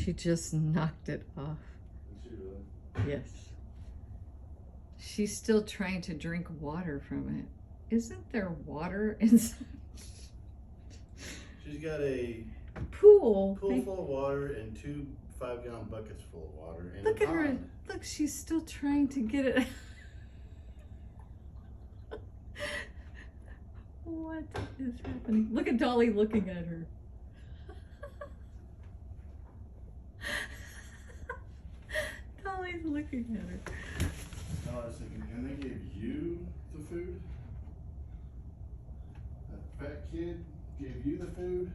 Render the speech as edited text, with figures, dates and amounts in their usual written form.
She just knocked it off. Did she really? Yes. She's still trying to drink water from it. Isn't there water inside? She's got a Pool. pool full of water and 2 5-gallon buckets full of water. And Look a at her. pond. Look, she's still trying to get it. What is happening? Look at Dolly looking at her. Dolly's looking at her. I was thinking, and they gave you the food? That fat kid gave you the food?